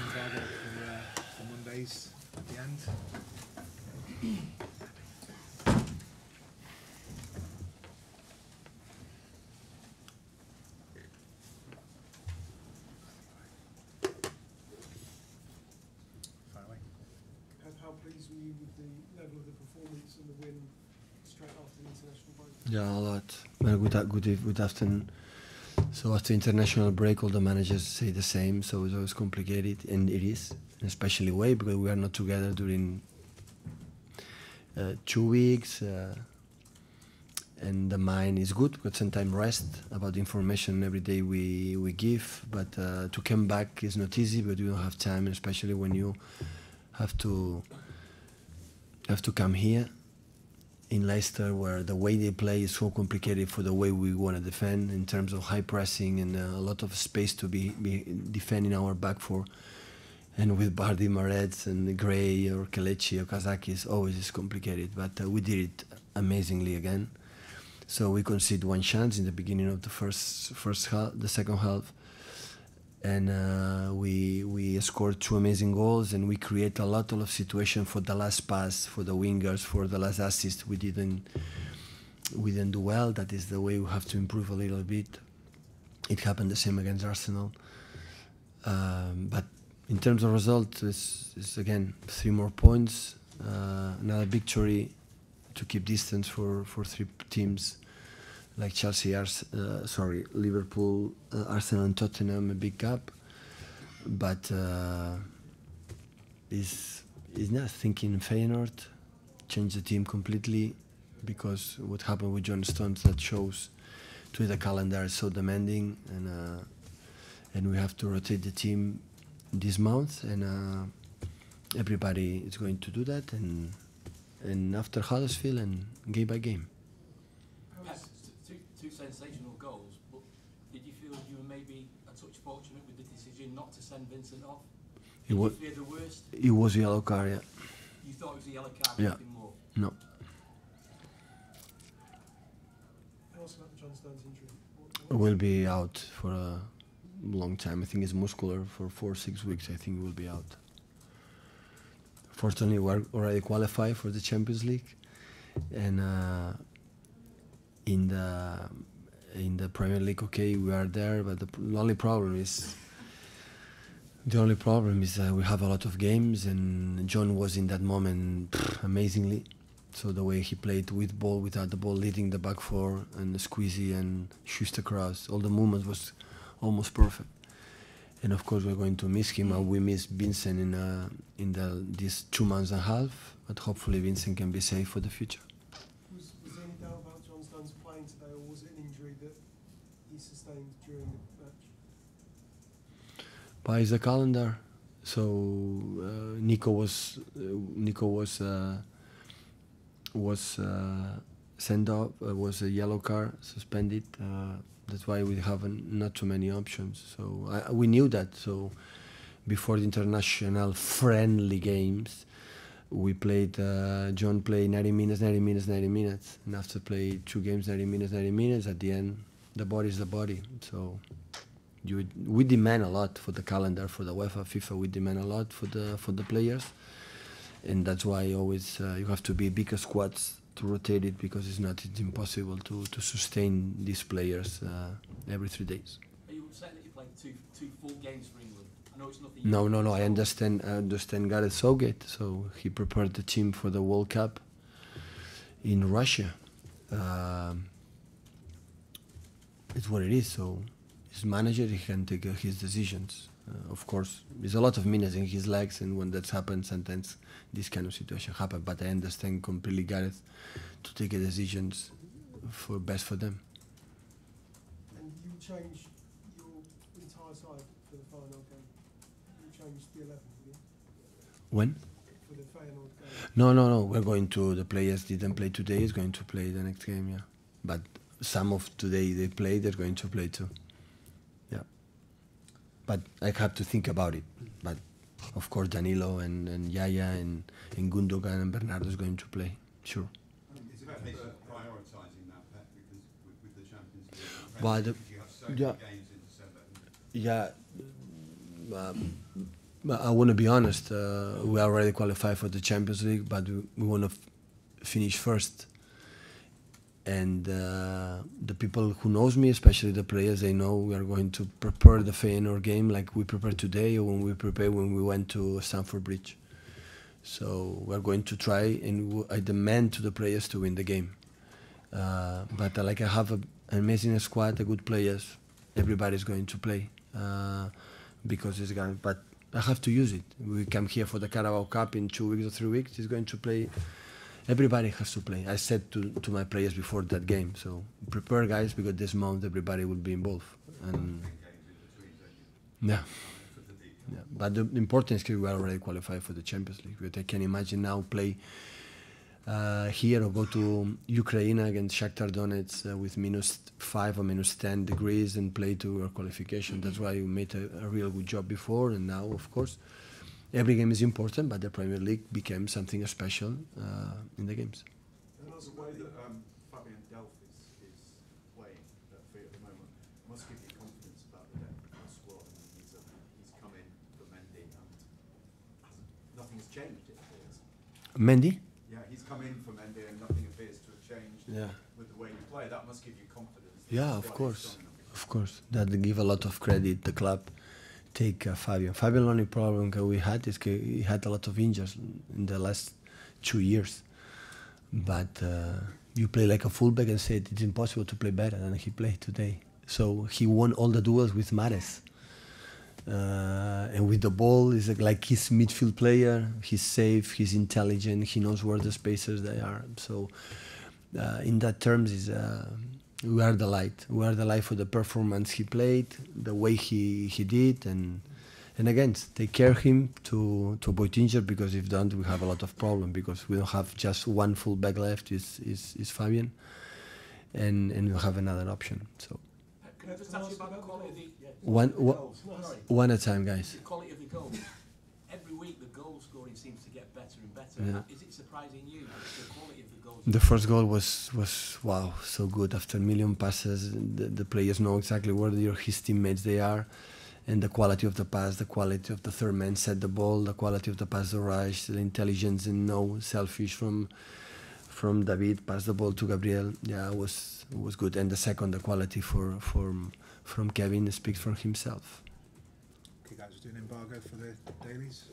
target for Mondays at the end? Far away. How pleased were you with the level of the performance and the win straight after the international break? Yeah, a lot. Well, good afternoon. So after international break, all the managers say the same. So it's always complicated, and it is, especially away because we are not together during 2 weeks. And the mind is good, but sometimes rest about the information every day we give. But to come back is not easy, but you don't have time, especially when you have to come here in Leicester, where the way they play is so complicated for the way we want to defend in terms of high pressing and a lot of space to be defending our back four. And with Bardi, Marets, and Gray or Kelechi or Kazakis, always is complicated. But we did it amazingly again. So we conceded one chance in the beginning of the first half, the second half, and we scored 2 amazing goals, and we create a lot of situation for the last pass, for the wingers, for the last assist. We didn't do well. That is the way we have to improve a little bit. It happened the same against Arsenal, but in terms of result, it's again 3 more points, another victory to keep distance for 3 teams like Chelsea, Liverpool, Arsenal and Tottenham, a big gap. But is not thinking Feyenoord, change the team completely, because what happened with John Stones, that shows to the calendar is so demanding, and we have to rotate the team this month, and everybody is going to do that, and after Huddersfield and game by game. Two sensational goals, but did you feel you were maybe a touch fortunate with the decision not to send Vincent off? Did you fear the worst? It was a yellow card, yeah. You thought it was a yellow card, yeah. Nothing more? No. Ask about John Stones' injury. Will be out for a long time. I think it's muscular for 4 or 6 weeks. I think it will be out. Fortunately, we're already qualified for the Champions League, and in the Premier League, okay, we are there. But the only problem is we have a lot of games, and John was in that moment amazingly. So the way he played with ball, without the ball, leading the back four, and Squeezy and shoots across, all the movement was almost perfect. And of course we're going to miss him, and we miss Vincent in these 2 months and a half. But hopefully Vincent can be safe for the future. Was there any doubt about John Stones playing today, or was it an injury that he sustained during the match? By the calendar, so Nico was sent off, was a yellow card, suspended. That's why we have not too many options. So we knew that. So before the international friendly games, we played. John played 90 minutes, and after play 2 games, 90 minutes. At the end, the body is the body. So we demand a lot for the calendar, for the UEFA, FIFA. We demand a lot for the players, and that's why always you have to be bigger squads to rotate it, because it's impossible to sustain these players every 3 days. Are you upset that you played two full games for England? I know it's nothing. No. I understand Gareth Southgate. So he prepared the team for the World Cup in Russia. It's what it is. So his manager, he can take his decisions. Of course, there's a lot of minutes in his legs, and when that happens, sometimes this kind of situation happen. But I understand completely Gareth to take decisions for best for them. And you changed your entire side for the final game. You changed the 11, did you? When? For the Feyenoord game. No. We're going to. The players didn't play today. Is going to play the next game. Yeah, but some of today they played. They're going to play too. Yeah. But I have to think about it. But of course, Danilo and Yaya and Gundogan and Bernardo is going to play. Sure. It's about prioritising that, Pep, because with the Champions League, But you have so many games in December. Yeah. But I want to be honest. We already qualified for the Champions League, but we want to finish first. And the people who knows me, especially the players, they know we are going to prepare the Feyenoord game like we prepared today, or when we prepared when we went to Stamford Bridge. So we are going to try, and I demand to the players to win the game. But like I have an amazing squad, good players. Everybody's going to play because it's going. But I have to use it. We come here for the Carabao Cup in 2 weeks or 3 weeks. It's going to play. Everybody has to play. I said to my players before that game, so prepare, guys, because this month everybody will be involved. And yeah. Yeah. But the important is that we are already qualified for the Champions League. But I can imagine now play here or go to Ukraine against Shakhtar Donetsk with -5 or -10 degrees and play to our qualification. That's why we made a real good job before, and now, of course, every game is important, but the Premier League became something special in the games. The way that Fabian Delph is playing at the moment must give you confidence about the depth of the squad. He's come in for Mendy and nothing has changed, it appears. Mendy? Yeah, he's come in for Mendy and nothing appears to have changed with the way you play. That must give you confidence. Yeah, of course. Of course. That give a lot of credit, the club. Take Fabian. Fabian, the only problem we had is he had a lot of injuries in the last 2 years. But you play like a fullback and said it's impossible to play better than he played today. So he won all the duels with Mahrez. And with the ball, he's like his midfield player. He's safe, he's intelligent, he knows where the spaces they are. So in that terms, we are the light. We are the light for the performance he played, the way he did, and again, take care of him to avoid injury, because if don't, we have a lot of problem, because we don't have just one full back left, is Fabian, and we have another option. So Can I just ask you about the quality of the one at a time, guys. The quality of the goals. Every week the goal scoring seems to get better and better. Yeah. Is it surprising you, the quality of the goals? The first goal was wow, so good. After a million passes, the players know exactly where his teammates they are, and the quality of the pass, the quality of the third man set the ball, the quality of the pass, the rush, the intelligence, and no selfish from David, pass the ball to Gabriel. Yeah, it was good. And the second, the quality from Kevin speaks for himself. Okay, guys, we're doing embargo for the dailies.